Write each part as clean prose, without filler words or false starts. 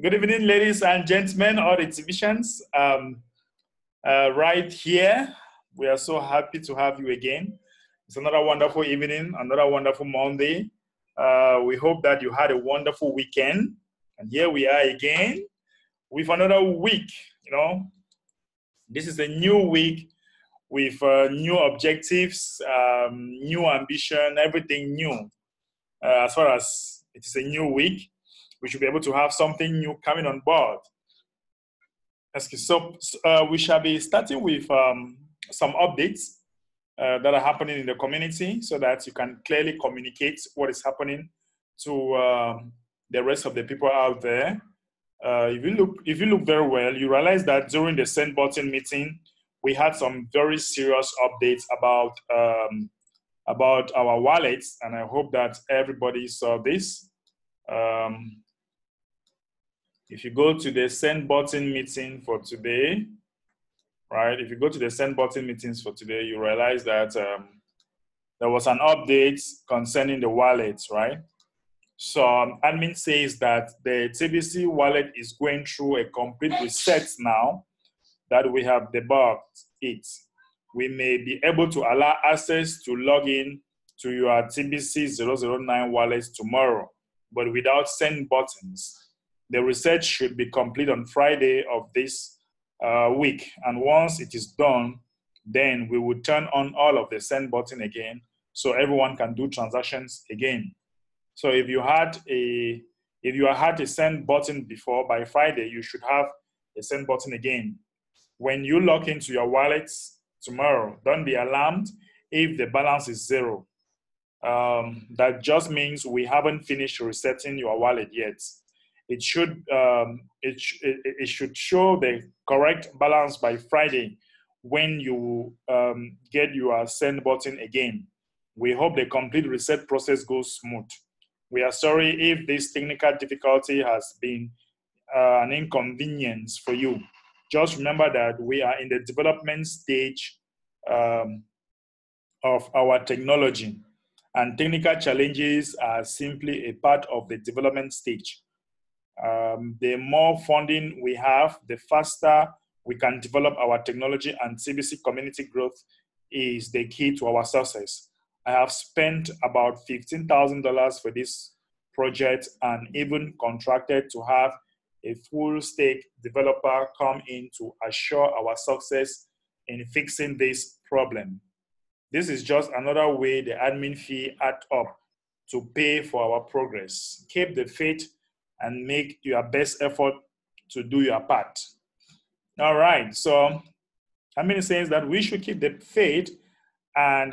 Good evening, ladies and gentlemen, all the exhibitions. Right here, we are so happy to have you again. It's another wonderful evening, another wonderful Monday. We hope that you had a wonderful weekend. And here we are again with another week. This is a new week with new objectives, new ambition, everything new. As far as it is a new week, we should be able to have something new coming on board. So we shall be starting with some updates that are happening in the community so that you can clearly communicate what is happening to the rest of the people out there. If you look very well, you realize that during the send button meeting, we had some very serious updates about our wallets, and I hope that everybody saw this. If you go to the send button meeting for today, right? If you go to the send button meetings for today, you realize that there was an update concerning the wallets, right? So admin says that the TBC wallet is going through a complete reset now that we have debugged it. We may be able to allow access to log in to your TBC 009 wallets tomorrow, but without send buttons. The research should be complete on Friday of this week. And once it is done, then we will turn on all of the send button again so everyone can do transactions again. So if you had a send button before, by Friday, you should have a send button again. When you log into your wallets tomorrow, don't be alarmed if the balance is zero. That just means we haven't finished resetting your wallet yet. It should show the correct balance by Friday when you get your send button again. We hope the complete reset process goes smooth. We are sorry if this technical difficulty has been an inconvenience for you. Just remember that we are in the development stage of our technology, and technical challenges are simply a part of the development stage. The more funding we have, the faster we can develop our technology, and TBC community growth is the key to our success. I have spent about $15,000 for this project and even contracted to have a full stake developer come in to assure our success in fixing this problem. This is just another way the admin fee adds up to pay for our progress. Keep the faith and make your best effort to do your part. All right, so admin says that we should keep the faith and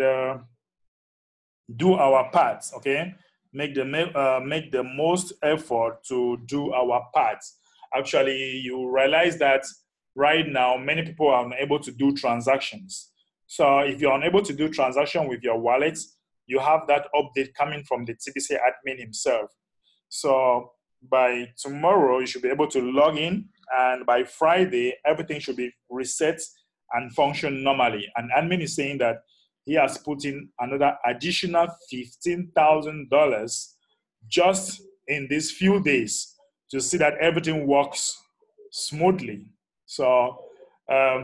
do our part, okay? Make the most effort to do our part. Actually, you realize that right now, many people are unable to do transactions. So if you're unable to do transaction with your wallet, you have that update coming from the TBC admin himself. So by tomorrow, you should be able to log in, and by Friday, everything should be reset and function normally. And admin is saying that he has put in another additional $15,000 just in these few days to see that everything works smoothly. So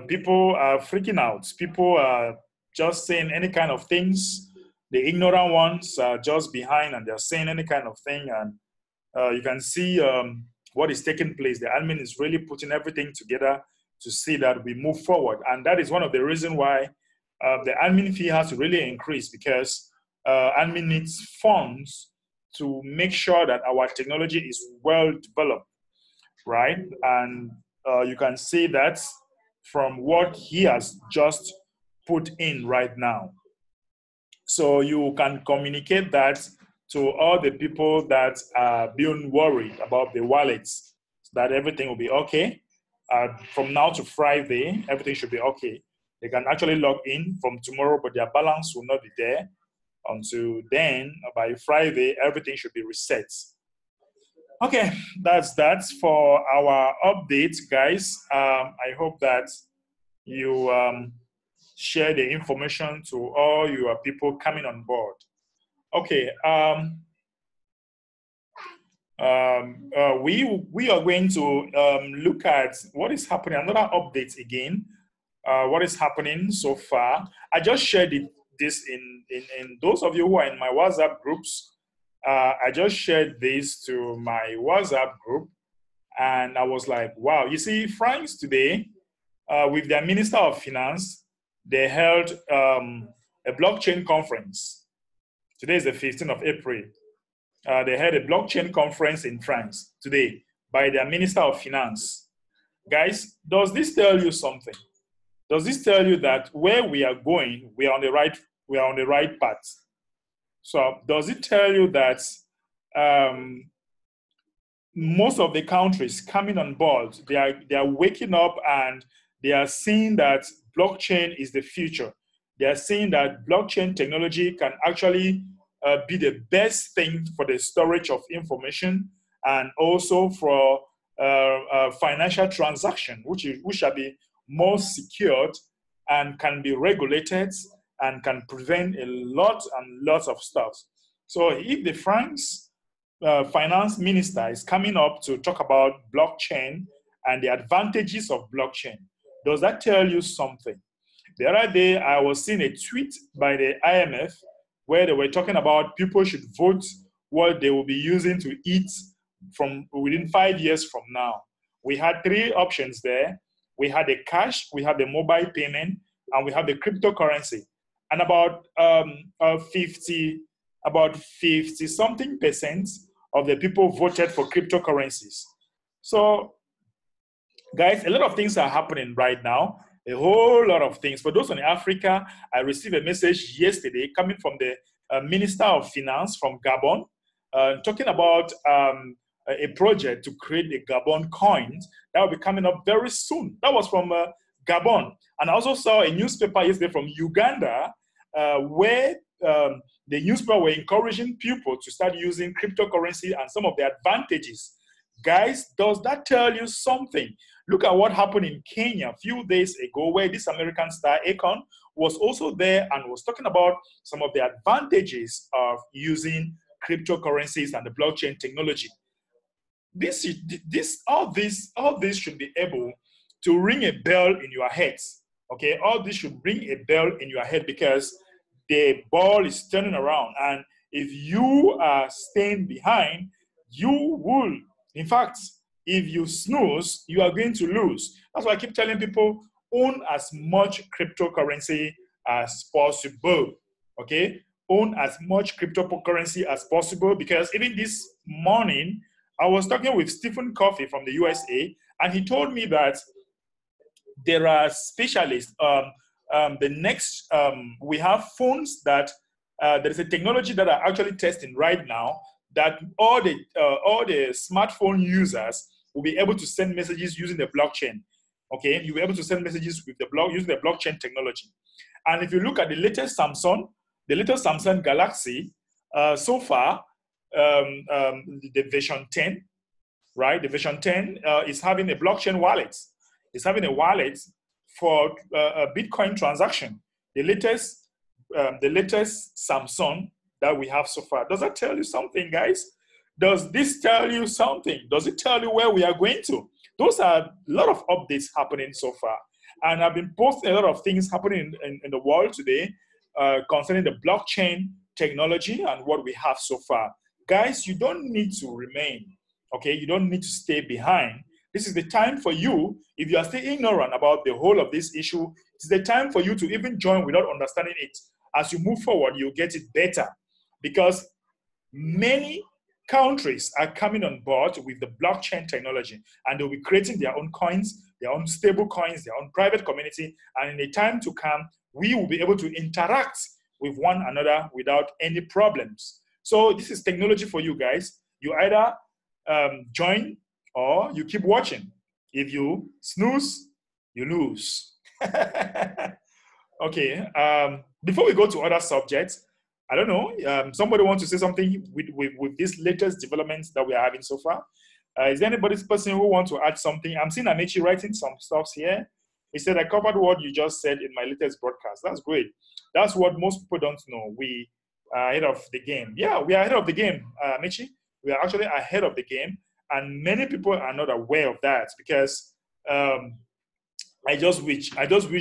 people are freaking out. People are just saying any kind of things. The ignorant ones are just behind and they're saying any kind of thing. And you can see what is taking place. The admin is really putting everything together to see that we move forward. And that is one of the reasons why the admin fee has to really increase, because admin needs funds to make sure that our technology is well developed, right? And you can see that from what he has just put in right now. So you can communicate that to all the people that are being worried about the wallets, so that everything will be okay. From now to Friday, everything should be okay. They can actually log in from tomorrow, but their balance will not be there. Until then, by Friday, everything should be reset. Okay, that's for our update, guys. I hope that you share the information to all your people coming on board. Okay. We are going to look at what is happening. Another update again. What is happening so far? I just shared this in those of you who are in my WhatsApp groups. I just shared this to my WhatsApp group, and I was like, "Wow!" You see, France today, with their Minister of Finance, they held a blockchain conference. Today is the 15th of April. They had a blockchain conference in France today by their Minister of Finance. Guys, does this tell you something? Does this tell you that where we are going, we are on the right path? So does it tell you that most of the countries coming on board, they are waking up and they are seeing that blockchain is the future. They are seeing that blockchain technology can actually be the best thing for the storage of information and also for financial transaction, which shall be more secured and can be regulated and can prevent a lot and lots of stuff. So if the France finance minister is coming up to talk about blockchain and the advantages of blockchain, does that tell you something? The other day, I was seeing a tweet by the IMF where they were talking about people should vote what they will be using to eat from within 5 years from now. We had three options there. We had the cash, we had the mobile payment, and we have the cryptocurrency. And about 50 something percent of the people voted for cryptocurrencies. So, guys, a lot of things are happening right now. A whole lot of things. For those in Africa, I received a message yesterday coming from the Minister of Finance from Gabon, talking about a project to create a Gabon coin that will be coming up very soon. That was from Gabon. And I also saw a newspaper yesterday from Uganda where the newspaper were encouraging people to start using cryptocurrency and some of the advantages. Guys, does that tell you something? Look at what happened in Kenya a few days ago, where this American star Akon was also there and was talking about some of the advantages of using cryptocurrencies and the blockchain technology. All this should be able to ring a bell in your heads. Okay, all this should ring a bell in your head because the ball is turning around, and if you are staying behind, you will. In fact, if you snooze, you are going to lose. That's why I keep telling people, own as much cryptocurrency as possible. Okay? Own as much cryptocurrency as possible, because even this morning, I was talking with Stephen Coffey from the USA, and he told me that there are specialists. We have phones that there is a technology that are actually testing right now that all the smartphone users will be able to send messages using the blockchain. Okay, you'll be able to send messages with using the blockchain technology. And if you look at the latest Samsung Galaxy, so far, the version 10, right? The version 10 is having a blockchain wallet. It's having a wallet for a Bitcoin transaction. The latest Samsung that we have so far. Does that tell you something, guys? Does this tell you something? Does it tell you where we are going to? Those are a lot of updates happening so far. And I've been posting a lot of things happening in the world today concerning the blockchain technology and what we have so far. Guys, you don't need to remain, okay? You don't need to stay behind. This is the time for you, if you are still ignorant about the whole of this issue, it's the time for you to even join without understanding it. As you move forward, you'll get it better, because many countries are coming on board with the blockchain technology, and they'll be creating their own coins, their own stable coins, their own private community. And in the time to come, we will be able to interact with one another without any problems. So this is technology for you guys. You either join or you keep watching. If you snooze, you lose. Okay. Before we go to other subjects, I don't know. Somebody wants to say something with these latest developments that we are having so far. Is there anybody's person who wants to add something? I'm seeing Amici writing some stuff here. He said, I covered what you just said in my latest broadcast. That's great. That's what most people don't know. We are ahead of the game. Yeah, we are ahead of the game, Amici. We are actually ahead of the game, and many people are not aware of that because I just wish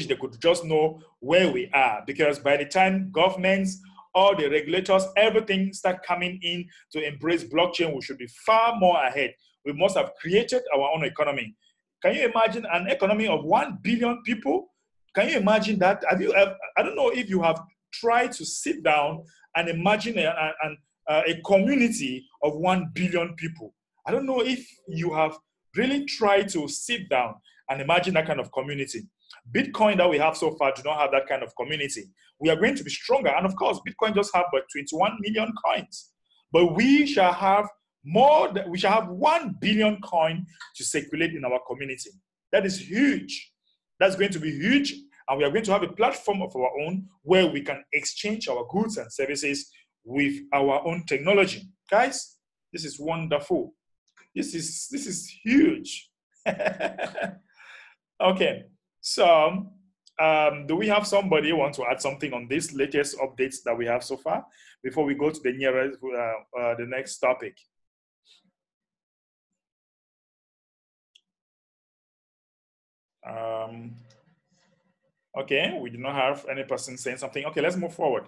they could just know where we are, because by the time governments, all the regulators, everything start coming in to embrace blockchain, we should be far more ahead. We must have created our own economy. Can you imagine an economy of 1 billion people? Can you imagine that? Have you ever, I don't know if you have tried to sit down and imagine a community of 1 billion people. I don't know if you have really tried to sit down and imagine that kind of community. Bitcoin that we have so far do not have that kind of community. We are going to be stronger. And of course, Bitcoin just have but 21 million coins. But we shall have we shall have 1 billion coin to circulate in our community. That is huge. That's going to be huge. And we are going to have a platform of our own where we can exchange our goods and services with our own technology. Guys, this is wonderful. This is huge. Okay, so do we have somebody who wants to add something on this latest updates that we have so far before we go to the the next topic? Okay, we do not have any person saying something. Okay, let's move forward.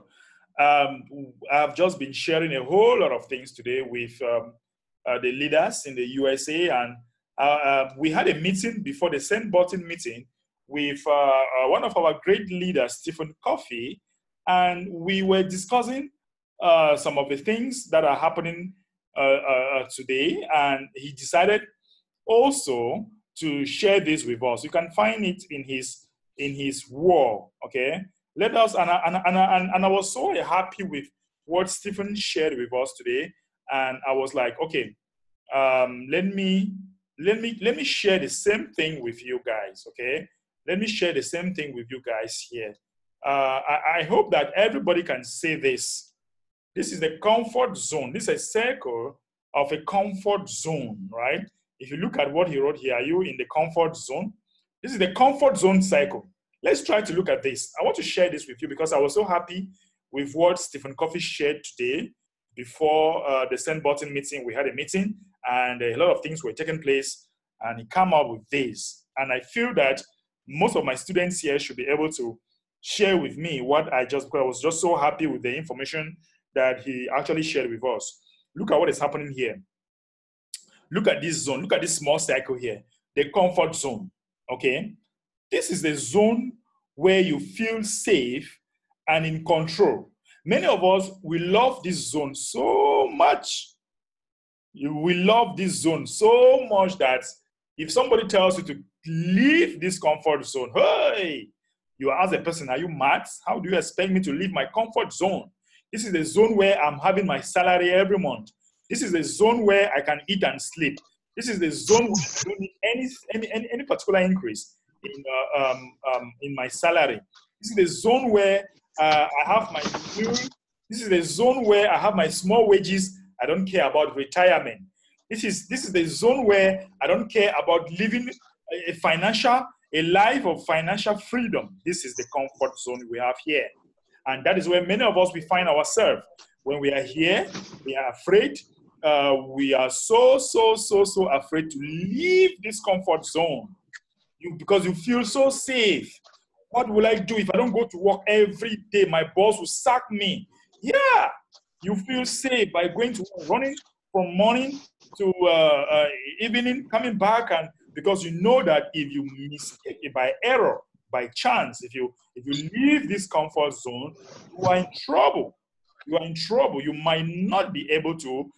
I've just been sharing a whole lot of things today with the leaders in the USA, and we had a meeting before the send button meeting with one of our great leaders, Stephen Coffey, and we were discussing some of the things that are happening today, and he decided also to share this with us. You can find it in his wall. Okay, let us and I was so happy with what Stephen shared with us today, and I was like, okay, let me share the same thing with you guys. Okay, let me share the same thing with you guys here. I hope that everybody can say this. This is the comfort zone. This is a circle of a comfort zone, right? If you look at what he wrote here, are you in the comfort zone? This is the comfort zone cycle. Let's try to look at this. I want to share this with you because I was so happy with what Stephen Coffey shared today. Before the send button meeting, we had a meeting and a lot of things were taking place, and he came up with this. And I feel that most of my students here should be able to share with me what because I was just so happy with the information that he actually shared with us. Look at what is happening here. Look at this zone. Look at this small cycle here, the comfort zone. Okay, this is the zone where you feel safe and in control. Many of us, we love this zone so much. We love this zone so much that if somebody tells you to leave this comfort zone, hey, you ask the person, are you mad? How do you expect me to leave my comfort zone? This is the zone where I'm having my salary every month. This is the zone where I can eat and sleep. This is the zone where I don't need any particular increase in my salary. This is the zone where I have my meal. This is the zone where I have my small wages. I don't care about retirement. This is the zone where I don't care about living a life of financial freedom. This is the comfort zone we have here. And that is where many of us, we find ourselves. When we are here, we are afraid. We are so afraid to leave this comfort zone because you feel so safe. What will I do if I don't go to work every day? My boss will sack me. Yeah, you feel safe by going to work, running from morning to evening, coming back, and because you know that if you mistake it by error, by chance, if you leave this comfort zone, you are in trouble. You are in trouble. You might not be able to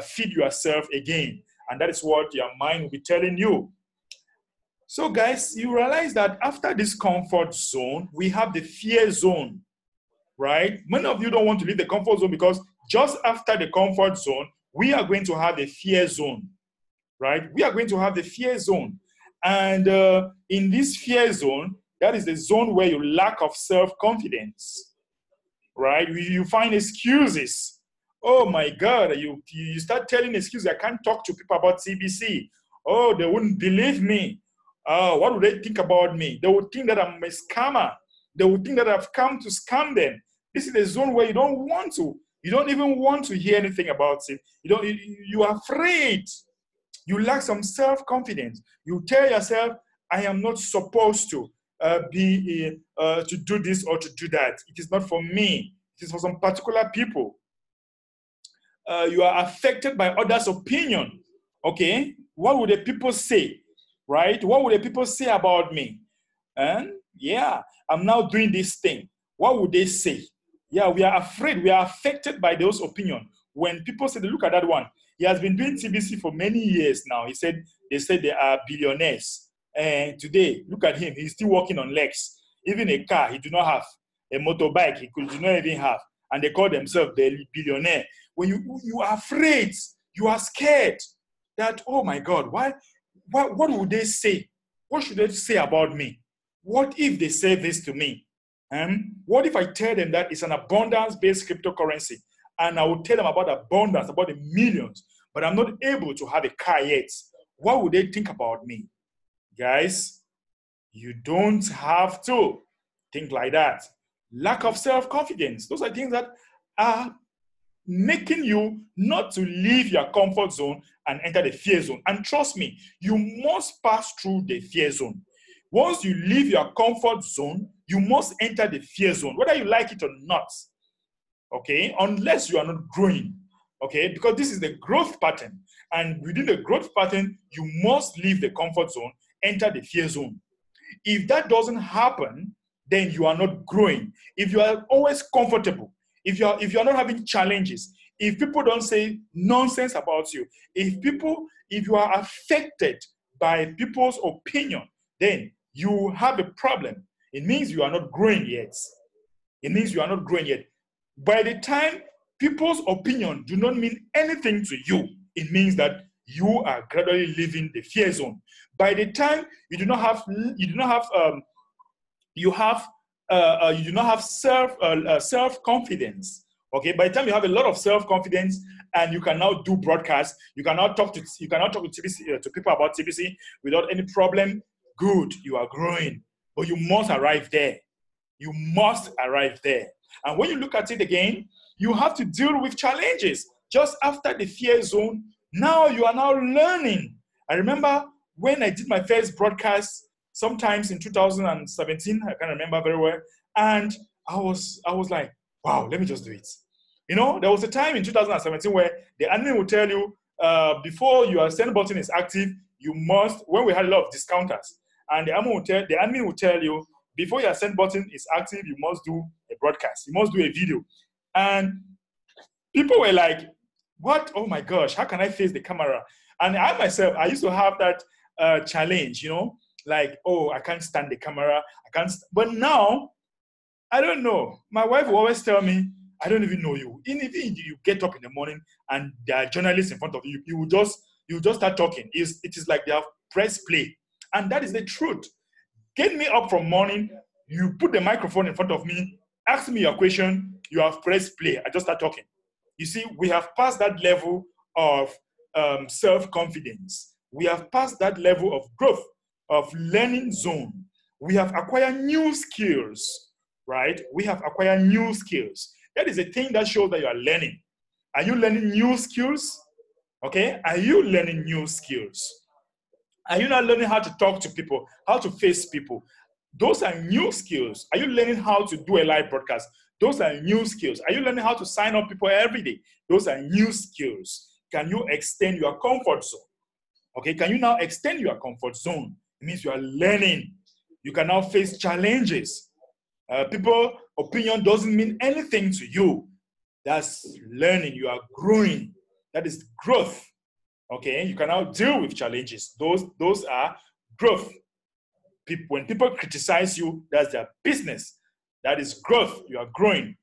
feed yourself again, and that is what your mind will be telling you. So guys, you realize that after this comfort zone, we have the fear zone, right? Many of you don't want to leave the comfort zone because just after the comfort zone, we are going to have the fear zone, right? We are going to have the fear zone. And in this fear zone, that is the zone where you lack of self-confidence, right? You find excuses. Oh my God, you start telling excuses. I can't talk to people about TBC. Oh, they wouldn't believe me. What would they think about me? They would think that I'm a scammer. They would think that I've come to scam them. This is the zone where you don't want to You don't even want to hear anything about it. You are afraid. You lack some self-confidence. You tell yourself, I am not supposed to to do this or to do that. It is not for me. It is for some particular people. You are affected by others' opinion. Okay? What would the people say? Right? What would the people say about me? And yeah, I'm now doing this thing. What would they say? Yeah, we are afraid. We are affected by those opinions. When people say, look at that one. He has been doing TBC for many years now. They said they are billionaires. And today, look at him. He's still walking on legs. Even a car, he do not have. A motorbike, he do not even have. And they call themselves the billionaire. When you are afraid, you are scared that, oh my God, what would they say? What should they say about me? What if they say this to me? What if I tell them that it's an abundance-based cryptocurrency, and I will tell them about abundance, about the millions, but I'm not able to have a car yet? What would they think about me? Guys, you don't have to think like that. Lack of self-confidence. Those are things that are making you not to leave your comfort zone and enter the fear zone. And trust me, you must pass through the fear zone. Once you leave your comfort zone, you must enter the fear zone, whether you like it or not. Okay? Unless you are not growing. Okay? Because this is the growth pattern. And within the growth pattern, you must leave the comfort zone, enter the fear zone. If that doesn't happen, then you are not growing. If you are always comfortable, if you are not having challenges, if people don't say nonsense about you, if you are affected by people's opinion, then you have a problem. It means you are not growing yet. It means you are not growing yet. By the time people's opinion do not mean anything to you, it means that you are gradually leaving the fear zone. By the time you do not have self-confidence. Okay, by the time you have a lot of self-confidence and you can now do broadcasts, you can now talk to TBC, to people about TBC without any problem. Good, you are growing, but you must arrive there. You must arrive there. And when you look at it again, you have to deal with challenges. Just after the fear zone, now you are now learning. I remember when I did my first broadcast, sometimes in 2017, I can't remember very well, and I was like, wow, let me just do it. You know, there was a time in 2017 where the admin will tell you, before your send button is active, you must, when we had a lot of discounters, and the admin will tell you, before your send button is active, you must do a broadcast, you must do a video. And people were like, what? Oh my gosh, how can I face the camera? And I myself, I used to have that challenge, you know, like, oh, I can't stand the camera. I can't. But now, I don't know. My wife will always tell me, I don't even know you. Even if you get up in the morning and there are journalists in front of you, you will just start talking. It is like they have pressed play. And that is the truth. Get me up from morning, you put the microphone in front of me, ask me your question, you have pressed play. I just start talking. You see, we have passed that level of self-confidence. We have passed that level of growth, of learning zone. We have acquired new skills, right? We have acquired new skills. That is a thing that shows that you are learning. Are you learning new skills? Okay, are you learning new skills? Are you not learning how to talk to people, how to face people? Those are new skills. Are you learning how to do a live broadcast? Those are new skills. Are you learning how to sign up people every day? Those are new skills. Can you extend your comfort zone? Okay, can you now extend your comfort zone? It means you are learning. You can now face challenges. People's opinion doesn't mean anything to you. That's learning. You are growing. That is growth. Okay, you can now deal with challenges. Those are growth. When people criticize you, that's their business. That is growth. You are growing.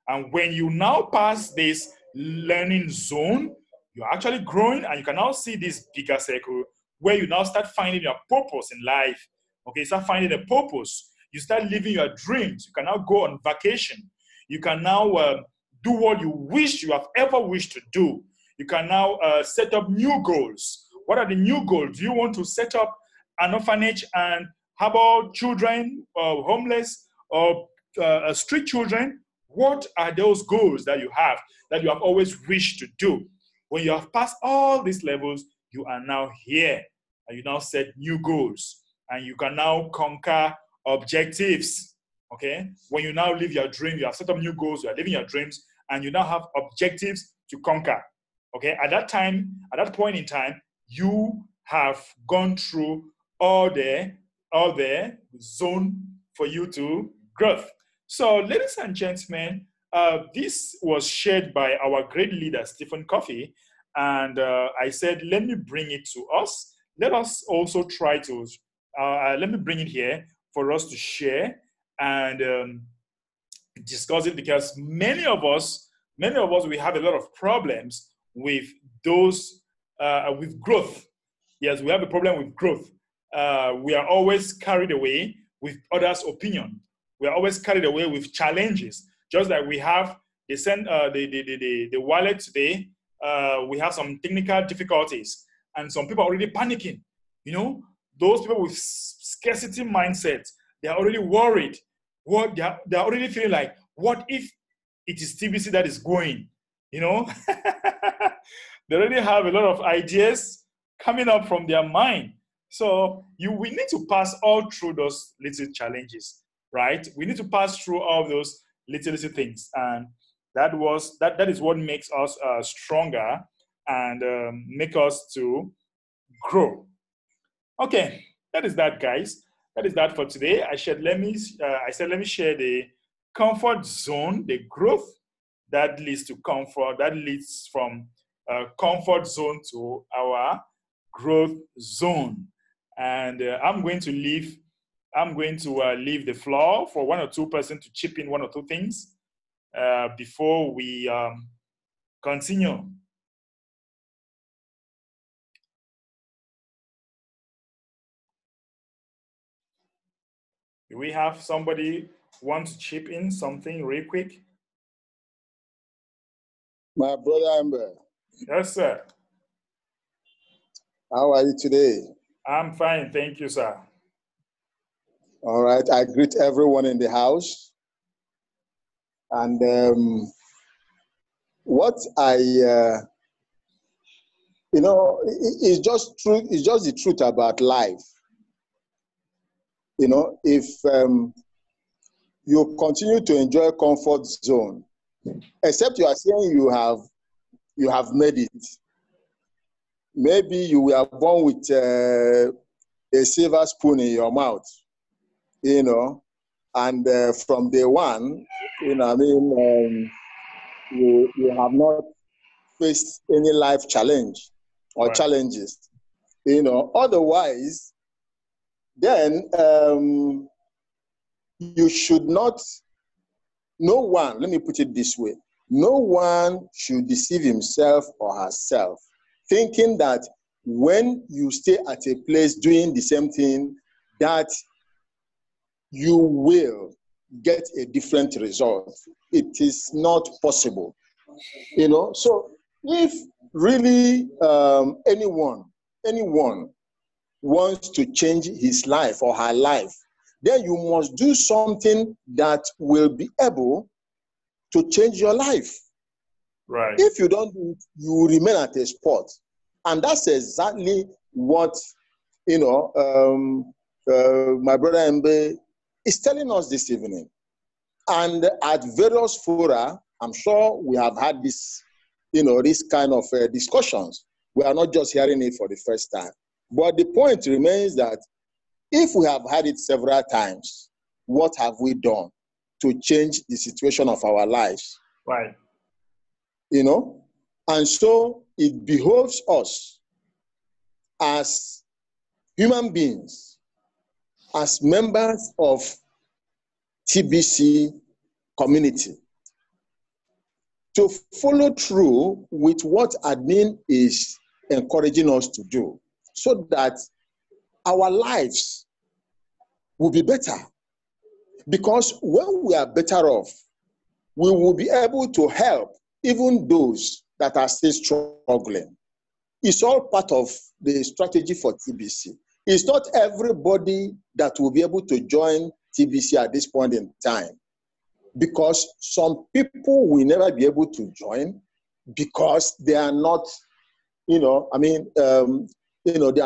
And when you now pass this learning zone, you're actually growing, and you can now see this bigger circle where you now start finding your purpose in life. Okay, you start finding a purpose. You start living your dreams. You can now go on vacation. You can now do what you wish you have ever wished to do. You can now set up new goals. What are the new goals? Do you want to set up an orphanage and have all children, homeless, or street children? What are those goals that you have always wished to do? When you have passed all these levels, you are now here, and you now set new goals, and you can now conquer objectives. Okay? When you now live your dream, you have set up new goals, you are living your dreams, and you now have objectives to conquer. Okay? At that point in time, you have gone through all the zone for you to growth. So, ladies and gentlemen, this was shared by our great leader, Stephen Covey. And I said, let me bring it to us. Let us also try to, let me bring it here for us to share and discuss it, because many of us, we have a lot of problems with those, with growth. Yes, we have a problem with growth. We are always carried away with others' opinion. We are always carried away with challenges. Just like we have, they send the wallet today, we have some technical difficulties, and some people are already panicking. You know, those people with scarcity mindset, they are already worried. They are already feeling like, what if it is TBC that is going? You know, they already have a lot of ideas coming up from their mind. So we need to pass all through those little challenges, right? We need to pass through all those little things, and that is what makes us stronger and make us to grow. Okay, that is that, guys. That is that for today. I said let me share the comfort zone, the growth that leads to comfort, that leads from comfort zone to our growth zone. And I'm going to leave the floor for one or two persons to chip in one or two things before we continue. Do we have somebody want to chip in something real quick? My brother Amber. Yes, sir. How are you today? I'm fine, thank you, sir. All right, I greet everyone in the house. And what I, it's just true. It's just the truth about life. You know, if you continue to enjoy comfort zone, except you are saying you have made it. Maybe you were born with a silver spoon in your mouth, you know, and from day one, you know, I mean, you have not faced any life challenge or Right. challenges, you know. Otherwise, then you should not, no one, let me put it this way, no one should deceive himself or herself, thinking that when you stay at a place doing the same thing, that you will get a different result. It is not possible, you know. So if really anyone wants to change his life or her life, then you must do something that will be able to change your life. Right. If you don't do it, you will remain at a spot. And that's exactly what, you know, my brother Mbe is telling us this evening. And at various fora, I'm sure we have had this, you know, this kind of discussions. We are not just hearing it for the first time. But the point remains that if we have had it several times, what have we done to change the situation of our lives? Right. You know? And so it behoves us as human beings, as members of TBC community, to follow through with what admin is encouraging us to do, so that our lives will be better. Because when we are better off, we will be able to help even those that are still struggling. It's all part of the strategy for TBC. It's not everybody that will be able to join TBC at this point in time. because some people will never be able to join because they are not, they are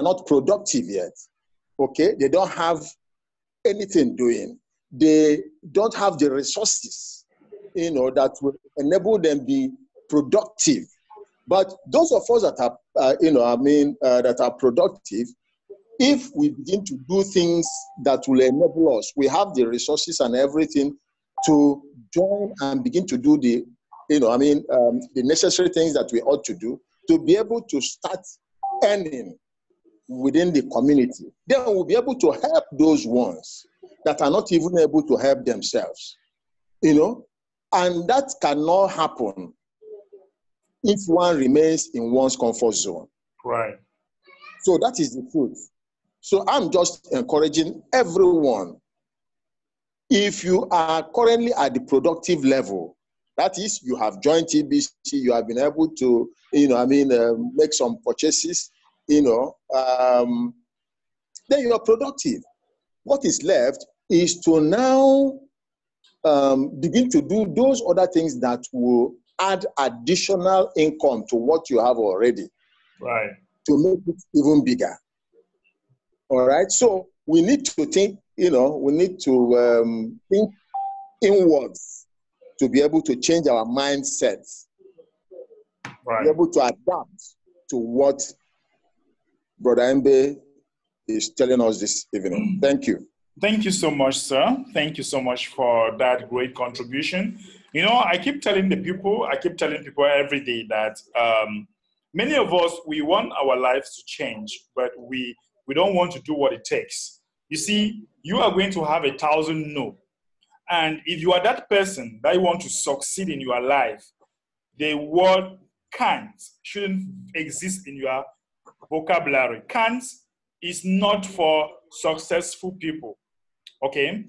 not productive yet. Okay, they don't have anything doing. They don't have the resources, that will enable them be productive. But those of us that are, that are productive, if we begin to do things that will enable us, we have the resources and everything to join and begin to do the necessary things that we ought to do to be able to start earning within the community. Then we'll be able to help those ones that are not even able to help themselves, and that cannot happen if one remains in one's comfort zone. Right. So that is the truth. So I'm just encouraging everyone, if you are currently at the productive level, that is, you have joined TBC, you have been able to, make some purchases, then you are productive. What is left is to now begin to do those other things that will add additional income to what you have already. Right. To make it even bigger. All right. So we need to think, we need to think inwards to be able to change our mindsets, Right. be able to adapt to what Brother Mbe is telling us this evening. Thank you. Thank you so much, sir. Thank you so much for that great contribution. I keep telling people every day that many of us, we want our lives to change, but we don't want to do what it takes. You see, you are going to have 1,000 no. And if you are that person that want to succeed in your life, the word can't shouldn't exist in your vocabulary. Can't is not for successful people. Okay?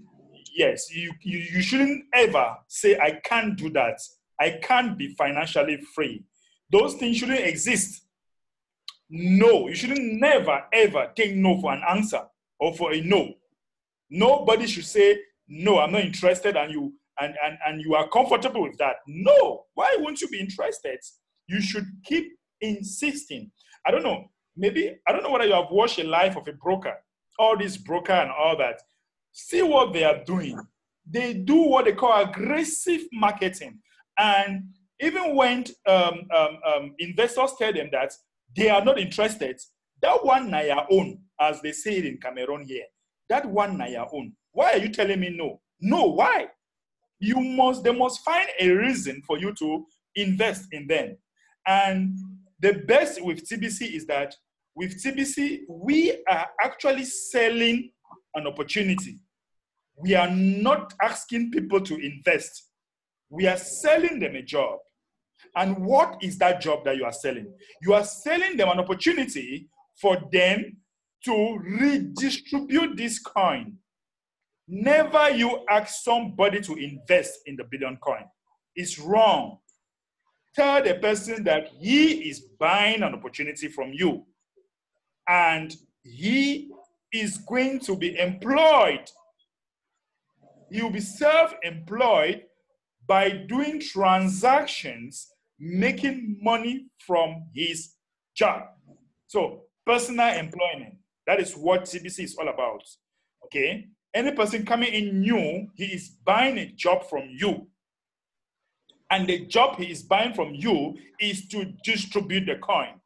Yes, you shouldn't ever say, I can't do that. I can't be financially free. Those things shouldn't exist. No, you shouldn't never, ever take no for an answer or for a no. Nobody should say, no, I'm not interested, and you are comfortable with that. No, why won't you be interested? You should keep insisting. I don't know whether you have watched a life of a broker, all this broker and all that. See what they are doing. They do what they call aggressive marketing. And even when investors tell them that they are not interested, that one na your own, as they say it in Cameroon here, that one na your own. Why are you telling me no? No, why? They must find a reason for you to invest in them. And the best with TBC is that with TBC, we are actually selling an opportunity. We are not asking people to invest. We are selling them a job. And what is that job that you are selling? You are selling them an opportunity for them to redistribute this coin. Never you ask somebody to invest in the billion coin. It's wrong. Tell the person that he is buying an opportunity from you and he is going to be employed. He will be self-employed by doing transactions, making money from his job. So personal employment, that is what TBC is all about. Okay? Any person coming in new, he is buying a job from you. And the job he is buying from you is to distribute the coin.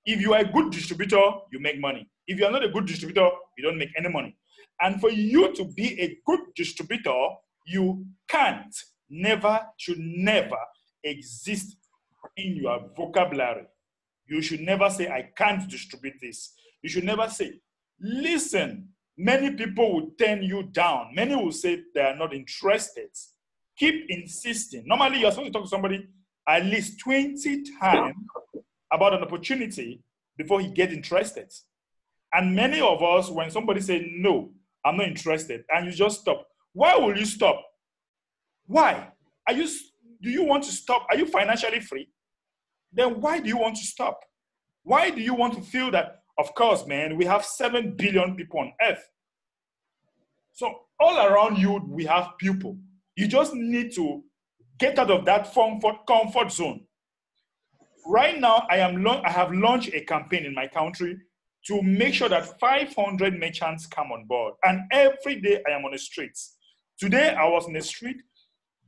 If you are a good distributor, you make money. If you are not a good distributor, you don't make any money. And for you to be a good distributor, you can't, should never exist in your vocabulary. You should never say, I can't distribute this. You should never say, listen, many people will turn you down. Many will say they are not interested. Keep insisting. Normally, you're supposed to talk to somebody at least 20 times about an opportunity before he gets interested. And many of us, when somebody says, no, I'm not interested, and you just stop. Why will you stop? Why? Do you want to stop? Are you financially free? Then why do you want to stop? Why do you want to feel that, of course, man, we have 7 billion people on earth. So all around you, we have people. You just need to get out of that comfort zone. Right now, I have launched a campaign in my country to make sure that 500 merchants come on board. And every day I am on the streets. Today I was on the street.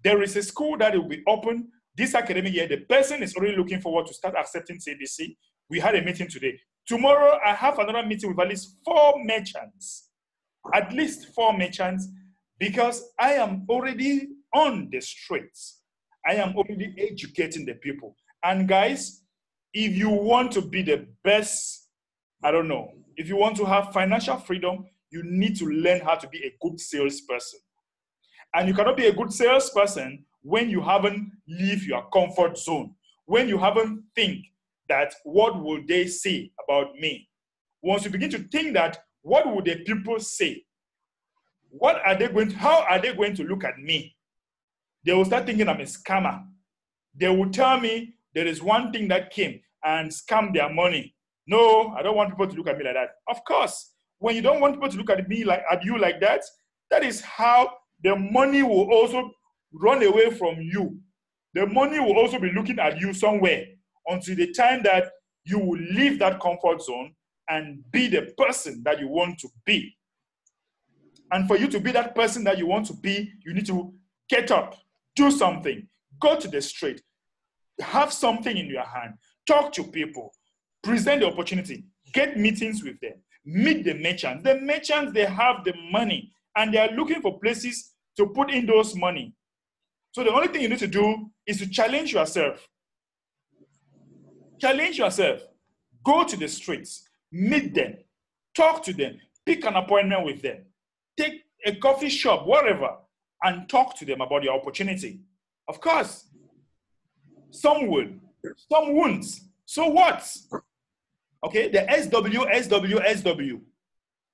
There is a school that will be open this academic year. The person is already looking forward to start accepting Tbc. We had a meeting today. Tomorrow I have another meeting with at least 4 merchants. At least 4 merchants, because I am already on the streets. I am already educating the people. And guys, if you want to be the best, I don't know, if you want to have financial freedom, you need to learn how to be a good salesperson. And you cannot be a good salesperson when you haven't leave your comfort zone, when you haven't think that what will they say about me? Once you begin to think that, what will the people say? How are they going to look at me? They will start thinking I'm a scammer. They will tell me there is one thing that came and scam their money. No, I don't want people to look at me like that. Of course, when you don't want people to look at you like that, that is how the money will also run away from you. The money will also be looking at you somewhere until the time that you will leave that comfort zone and be the person that you want to be. And for you to be that person that you want to be, you need to get up, do something, go to the street, have something in your hand, talk to people, present the opportunity, get meetings with them, meet the merchants. The merchants, they have the money and they are looking for places to put in those money. So the only thing you need to do is to challenge yourself. Challenge yourself. Go to the streets, meet them, talk to them, pick an appointment with them, take a coffee shop, whatever, and talk to them about your opportunity. Of course, some will, some won't. So what? Okay, the SW,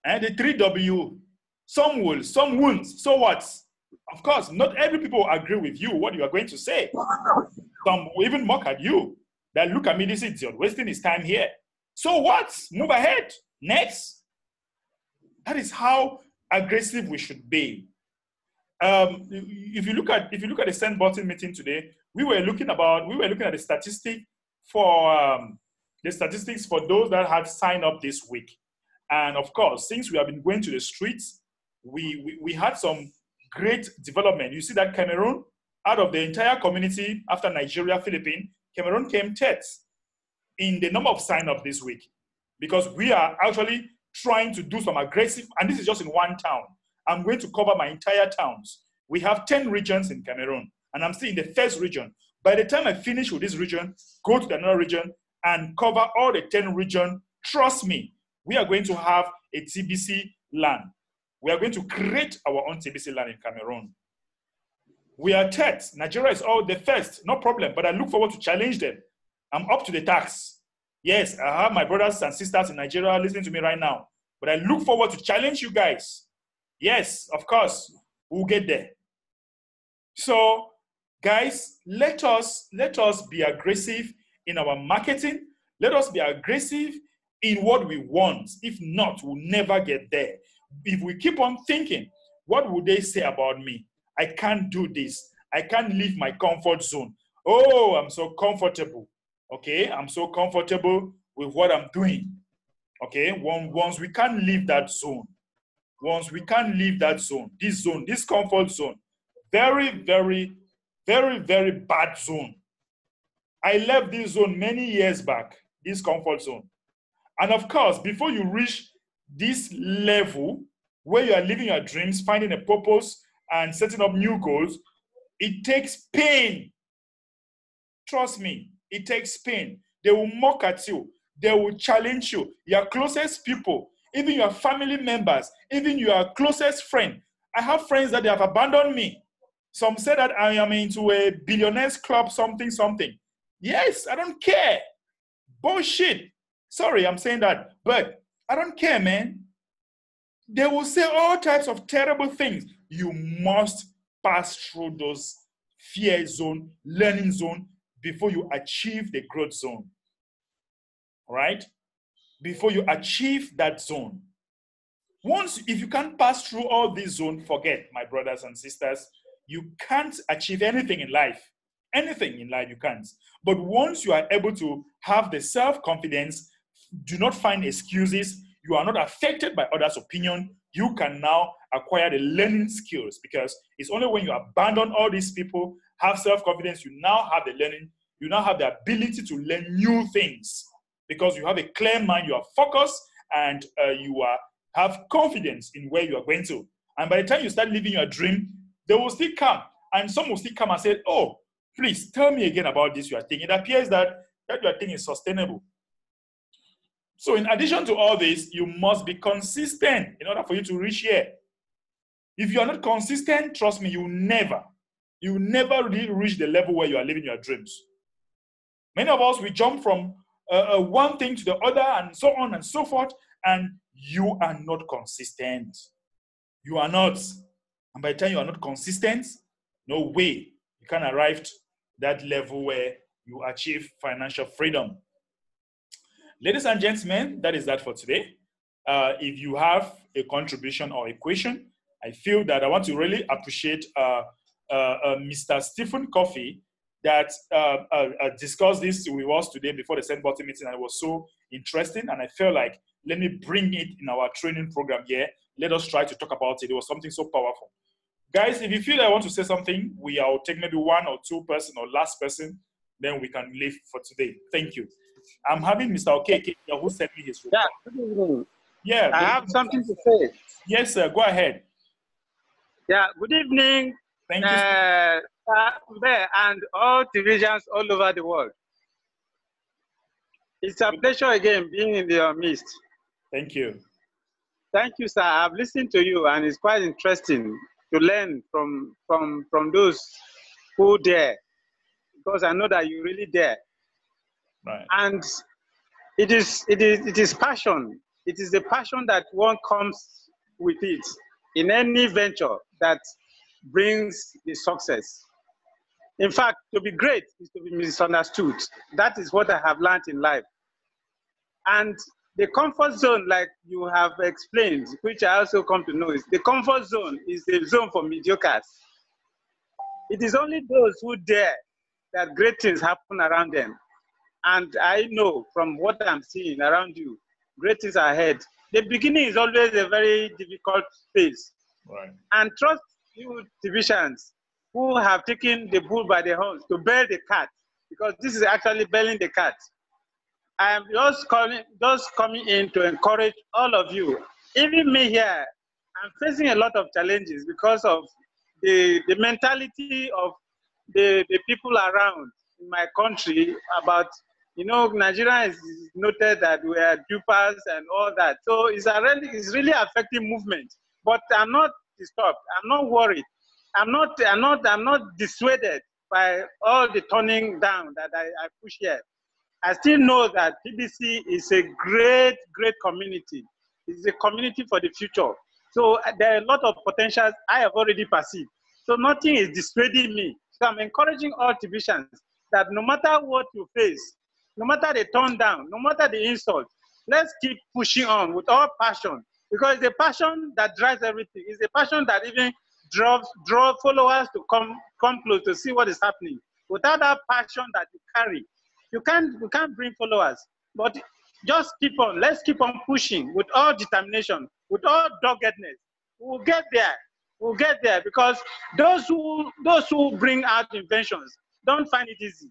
and the 3W. Some will, some won't. So what? Of course, not every people agree with you, what you are going to say. Some will even mock at you. That look at me, this idiot, wasting his time here. So what? Move ahead. Next. That is how aggressive we should be. If you look at the send button meeting today, we were looking at the statistics for those that had signed up this week. And of course, since we have been going to the streets, we had some great development. You see that Cameroon, out of the entire community after Nigeria, Philippines, Cameroon came 10th in the number of sign-up this week, because we are actually trying to do some aggressive, and this is just in one town. I'm going to cover my entire towns. We have 10 regions in Cameroon, and I'm still in the first region. By the time I finish with this region, go to another region and cover all the 10 regions, trust me, we are going to have a TBC land. We are going to create our own TBC land in Cameroon. We are 10th. Nigeria is all the first, no problem, but I look forward to challenge them. I'm up to the task. Yes, I have my brothers and sisters in Nigeria listening to me right now, but I look forward to challenge you guys. Yes, of course, we'll get there. So, guys, let us be aggressive in our marketing. Let us be aggressive in what we want. If not, we'll never get there. If we keep on thinking, what would they say about me? I can't do this. I can't leave my comfort zone. Oh, I'm so comfortable. Okay, I'm so comfortable with what I'm doing. Okay, once we can't leave that zone, this comfort zone, very, very, very, very bad zone. I left this zone many years back, this comfort zone. And of course, before you reach this level where you are living your dreams, finding a purpose, and setting up new goals, it takes pain. Trust me, it takes pain. They will mock at you. They will challenge you. Your closest people, even your family members, even your closest friend. I have friends that they have abandoned me. Some say that I am into a billionaires club, something. Yes, I don't care. Bullshit. Sorry, I'm saying that, but I don't care, man. They will say all types of terrible things. You must pass through those fear zone, learning zone, before you achieve the growth zone. Right? Before you achieve that zone. If you can't pass through all these zones, forget, my brothers and sisters, you can't achieve anything in life. Anything in life you can't. But once you are able to have the self-confidence, do not find excuses, you are not affected by others' opinion, you can now acquire the learning skills, because it's only when you abandon all these people, have self-confidence, you now have the learning, you now have the ability to learn new things, because you have a clear mind, you are focused, and have confidence in where you are going to. And by the time you start living your dream, they will still come, and some will still come and say, oh, please tell me again about this you are thinking. It appears that your thing is sustainable. So in addition to all this, you must be consistent in order for you to reach here. If you are not consistent, trust me, you never really reach the level where you are living your dreams. Many of us, we jump from one thing to the other and so on and so forth, and you are not consistent. You are not. And by the time you are not consistent, no way you can arrive to that level where you achieve financial freedom. Ladies and gentlemen, that is that for today. If you have a contribution or a question, I feel that I want to really appreciate Mr. Stephen Coffey that discussed this with us today before the Send Button meeting, and it was so interesting. And I felt like, let me bring it in our training program here. Let us try to talk about it. It was something so powerful. Guys, if you feel I want to say something, I'll take maybe one or two person or last person, then we can leave for today. Thank you. I'm having Mr. Okeke who sent me his report. Yeah, good evening. Yeah. I have something to say. Yes, sir. Go ahead. Yeah, good evening. Thank you. And all divisions all over the world. It's a pleasure again being in your midst. Thank you. Thank you, sir. I've listened to you, and it's quite interesting to learn from those who dare, because I know that you really dare. Right. And it is passion. It is the passion that one comes with it in any venture that brings the success. In fact, to be great is to be misunderstood. That is what I have learned in life. And the comfort zone, like you have explained, which I also come to know, is the comfort zone is the zone for mediocres. It is only those who dare that great things happen around them. And I know from what I'm seeing around you, great things are ahead. The beginning is always a very difficult phase. Right. And trust you divisions who have taken the bull by the horns to bail the cat, because this is actually bailing the cat. I am just coming in to encourage all of you. Even me here, I'm facing a lot of challenges because of the mentality of the people around in my country about, Nigeria is noted that we are dupers and all that. So it's really affecting movement. But I'm not disturbed. I'm not worried. I'm not dissuaded by all the turning down that I push here. I still know that TBC is a great, great community. It's a community for the future. So there are a lot of potentials I have already perceived. So nothing is dissuading me. So I'm encouraging all divisions that no matter what you face, no matter the turn down, no matter the insult, let's keep pushing on with all passion. Because the passion that drives everything is the passion that even draw followers to come close to see what is happening. Without that passion that you carry, you can't bring followers. But just keep on. Let's keep on pushing with all determination, with all doggedness. We'll get there. We'll get there, because those who bring out inventions don't find it easy.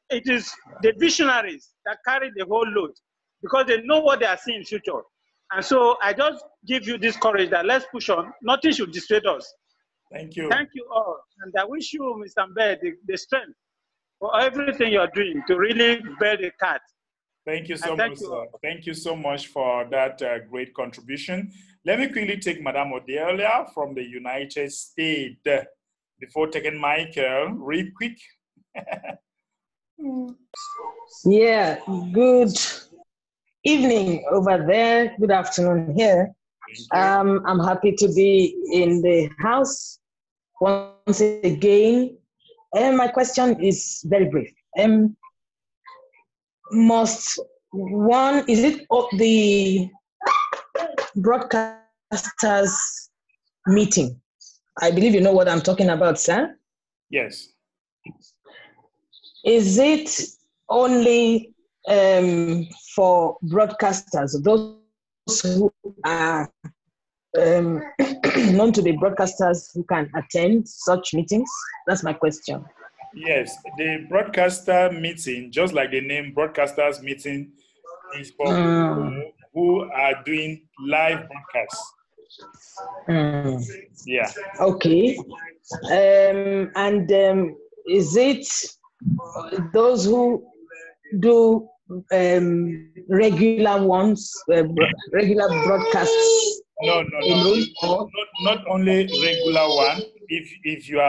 It is the visionaries that carry the whole load, because they know what they are seeing in the future. And so I just give you this courage that let's push on. Nothing should dissuade us. Thank you. Thank you all. And I wish you, Mr. Mbe, the strength for everything you're doing to really bear the cat. Thank you so much, sir. Thank you so much for that great contribution. Let me quickly take Madame Odelia from the United States before taking Michael, real quick. Yeah, good evening over there. Good afternoon here. I'm happy to be in the house once again. And my question is very brief. Is it the broadcasters meeting I believe you know what I'm talking about, sir. Yes. Is it only for broadcasters, those who are known to be broadcasters who can attend such meetings? That's my question. Yes, the broadcaster meeting, just like the name broadcasters meeting, is for people who are doing live broadcasts. Yeah. Okay. And is it those who do regular ones, regular broadcasts No, alone? Or not only regular one. If you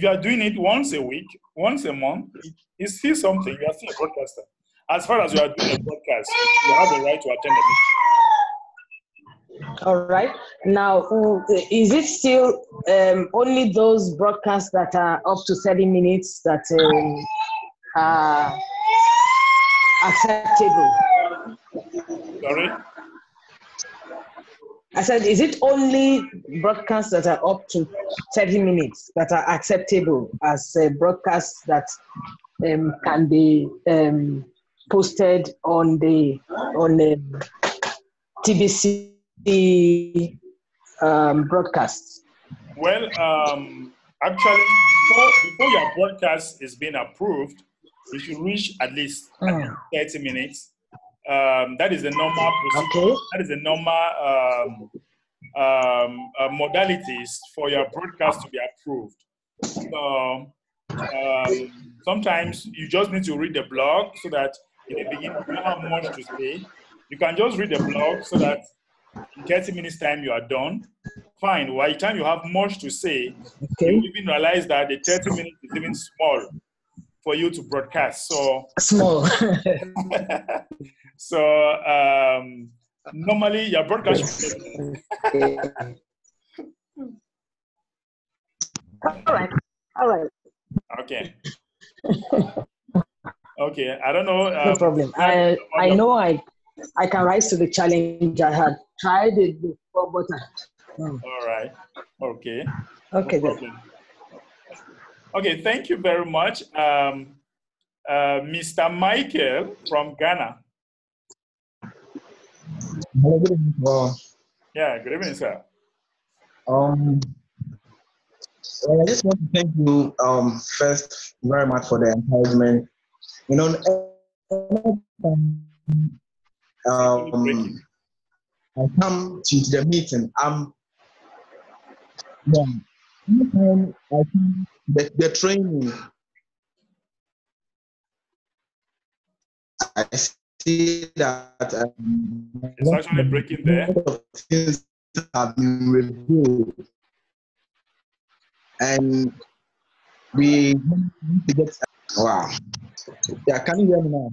are doing it once a week, once a month, it's still something. You are still a broadcaster. As far as you are doing a broadcast, you have the right to attend the meeting. all right. Now, is it still only those broadcasts that are up to 30 minutes that are acceptable? Sorry? I said, is it only broadcasts that are up to 30 minutes that are acceptable as broadcasts that can be posted on the TBC broadcasts? Well, actually, before your broadcast is being approved, it should reach at least 30 minutes. That is the normal procedure. Okay. That is the normal modalities for your broadcast to be approved. So sometimes you just need to read the blog so that in the beginning you don't have much to say. You can just read the blog so that in 30 minutes time you are done. Fine. By the time you have much to say, Okay. you even realize that the 30 minutes is even small for you to broadcast. So Small. so normally your broadcast should be All right. All right. okay. Okay. I don't know. No problem. I know I can rise to the challenge. I had tried it before, but All right. Okay. okay, No problem. Okay. Thank you very much, Mr. Michael from Ghana. Hello, good evening. Well, Yeah. Good evening, sir. well, I just want to thank you first very much for the encouragement. You know, I come to the meeting. Anytime I come the training, I see that It's actually breaking there. a lot of things have been revealed, and we need to get. Wow. Yeah, can you hear me now?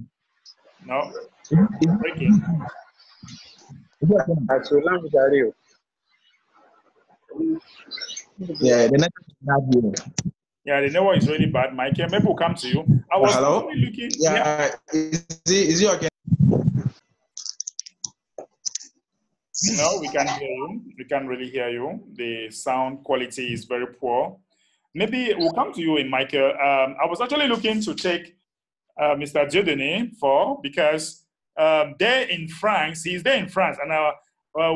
No. It's breaking. Yeah, the next have you. Yeah, the network is really bad, Michael. Maybe we'll come to you. I was Hello? actually looking. Yeah, is it okay? No, we can hear you. We can't really hear you. The sound quality is very poor. Maybe we'll come to you in Michael. I was actually looking to take Mr. Dieudonné for because there in France, he's there in France. And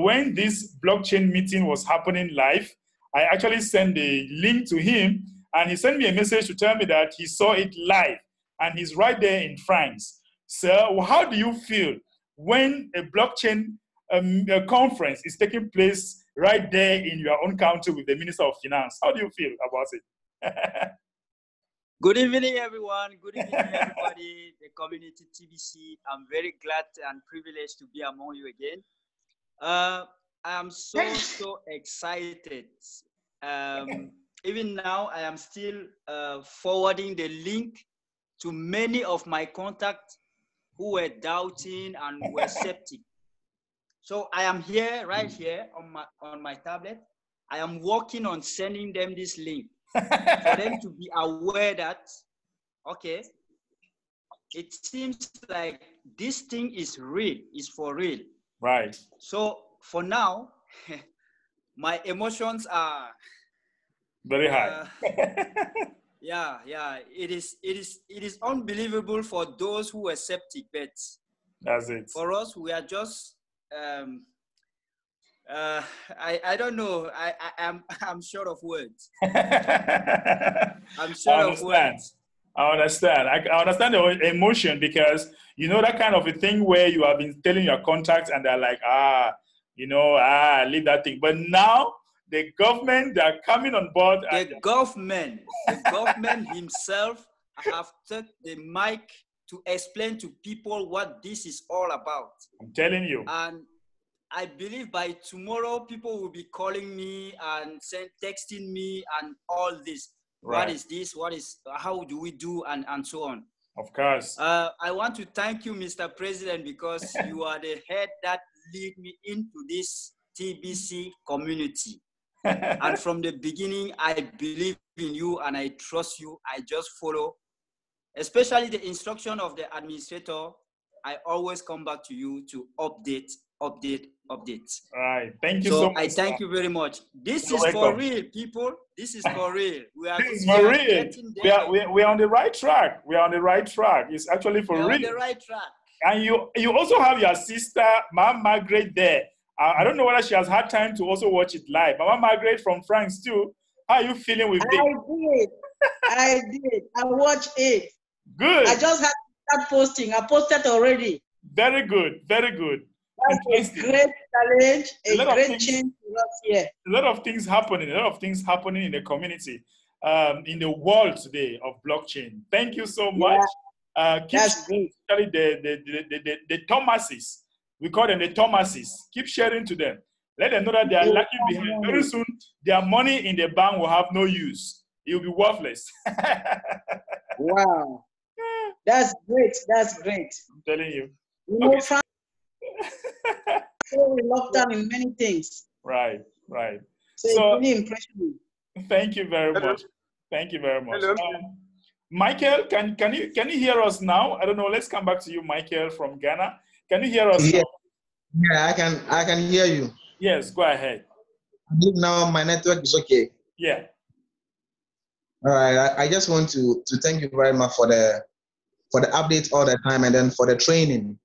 when this blockchain meeting was happening live, I actually sent the link to him and he sent me a message to tell me that he saw it live and he's right there in France. So how do you feel when a blockchain a conference is taking place right there in your own country with the Minister of Finance? How do you feel about it? Good evening, everyone. Good evening, everybody, the community TBC. I'm very glad and privileged to be among you again. I am so excited. Even now, I am still forwarding the link to many of my contacts who were doubting and were skeptic. So I am here, right here on my tablet. I am working on sending them this link for them to be aware that, okay, it seems like this thing is real, is for real. Right. So for now, my emotions are Very high. Yeah, it is unbelievable for those who are septic, but that's it. For us, we are just I don't know. I'm short of words. I'm short of words. I understand. I understand the emotion, because you know that kind of a thing where you have been telling your contacts and they're like, leave that thing. But now the government, they're coming on board. The government himself have taken the mic to explain to people what this is all about. I'm telling you. And I believe by tomorrow, people will be calling me and texting me and all this. Right. What is this? How do we do? And so on. Of course. I want to thank you, Mr. President, because you are the head that lead me into this TBC community. And from the beginning, I believe in you and I trust you. I just follow, especially the instruction of the administrator. I always come back to you to update. All right. Thank you so much. I thank you very much. This is for real, people. This is for real. This is for real. We are on the right track. We are on the right track. It's actually for real. On the right track. And you also have your sister, Mama Margaret, there. I don't know whether she has had time to also watch it live. Mama Margaret from France too. How are you feeling with this? I did. I watched it. Good. I just had to start posting. I posted already. Very good. Very good. That's a great challenge, a great change for us here. A lot of things happening in the community, in the world today of blockchain. Thank you so much. That's great. The Thomases, we call them the Thomases. Keep sharing to them. Let them know that they are lagging behind. Very soon, their money in the bank will have no use. It will be worthless. Wow. That's great. That's great. I'm telling you. France so reluctant in many things. Right. So it's really impressive. Thank you very much. Thank you very much. Michael, can you hear us now? I don't know. Let's come back to you, Michael from Ghana. Can you hear us now? Yeah, I can hear you. Yes, go ahead. I believe now my network is okay. Yeah. All right. I just want to thank you very much for the updates all the time, and then for the training.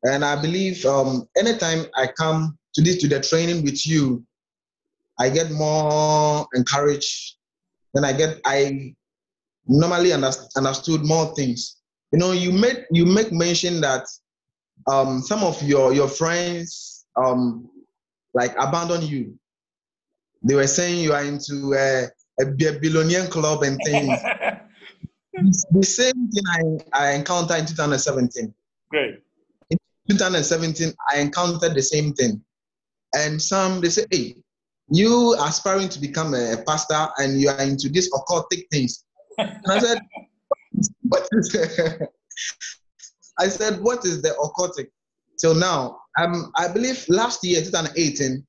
And I believe anytime I come to the training with you, I get more encouraged. Then I normally understood more things. You know, you make mention that some of your friends like abandon you. They were saying you are into a Babylonian club and things. The same thing I encountered in 2017. Great. In 2017, I encountered the same thing. And some, they say, hey, you are aspiring to become a pastor and you are into these occultic things. And I said, what is what is the occultic? Till now, I believe last year, 2018,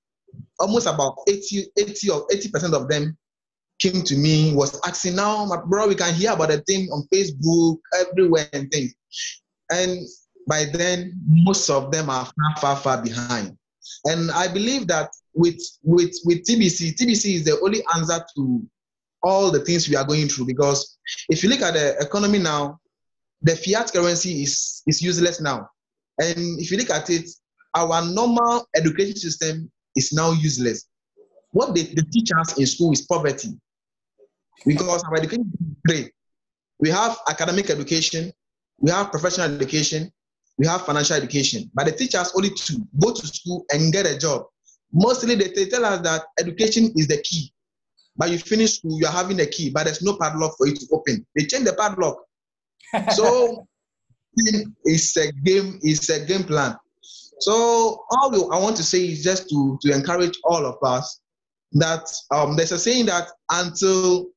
almost about 80% of them came to me, was asking, now, my bro, we can hear about the thing on Facebook, everywhere and things. And by then, most of them are far behind. And I believe that with TBC is the only answer to all the things we are going through. Because if you look at the economy now, the fiat currency is useless now. And if you look at it, our normal education system is now useless. What they teach us in school is poverty. Because our education is great. We have academic education, we have professional education, we have financial education. But they teach us only to go to school and get a job. Mostly they tell us that education is the key. But you finish school, you're having a key, but there's no padlock for you to open. They change the padlock. So it's a game plan. So all I want to say is just to encourage all of us that there's a saying that until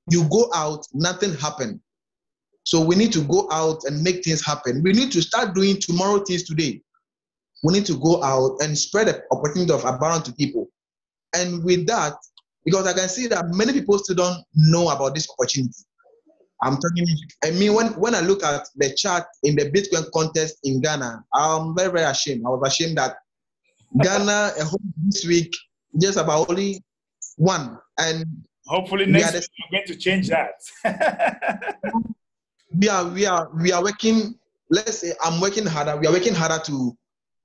you go out, nothing happens. So we need to go out and make things happen. We need to start doing tomorrow things today. We need to go out and spread the opportunity of abundance to people. And with that, because I can see that many people still don't know about this opportunity. When I look at the chart in the Bitcoin contest in Ghana, I'm very, very ashamed. I was ashamed that Ghana this week, just about only one. And Hopefully we next are week we're going to change that. we are working. Let's say I'm working harder. We are working harder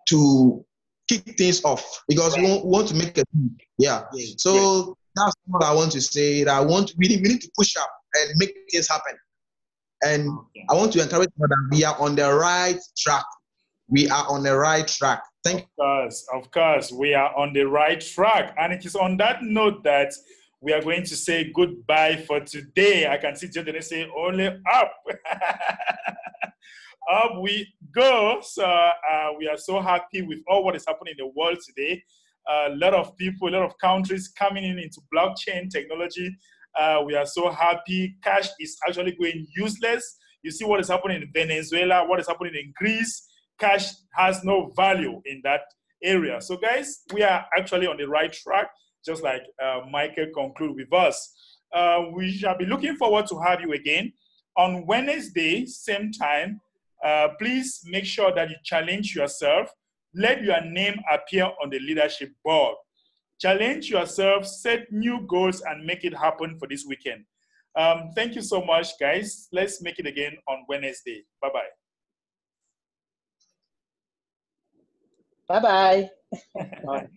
to kick things off because we want to make a team. Yeah. So that's what I want to say. That we need to push up and make things happen. And I want to encourage you that we are on the right track. We are on the right track. Thank you. Of course, we are on the right track. And it is on that note that we are going to say goodbye for today. I can see Jordan say only up. Up we go. So we are so happy with all what is happening in the world today. A lot of people, a lot of countries coming into blockchain technology. We are so happy. Cash is actually going useless. You see what is happening in Venezuela, what is happening in Greece. Cash has no value in that area. So guys, we are actually on the right track, just like Michael concluded with us. We shall be looking forward to have you again on Wednesday, same time. Please make sure that you challenge yourself. Let your name appear on the leadership board. Challenge yourself, set new goals, and make it happen for this weekend. Thank you so much, guys. Let's make it again on Wednesday. Bye-bye. Bye-bye. Bye.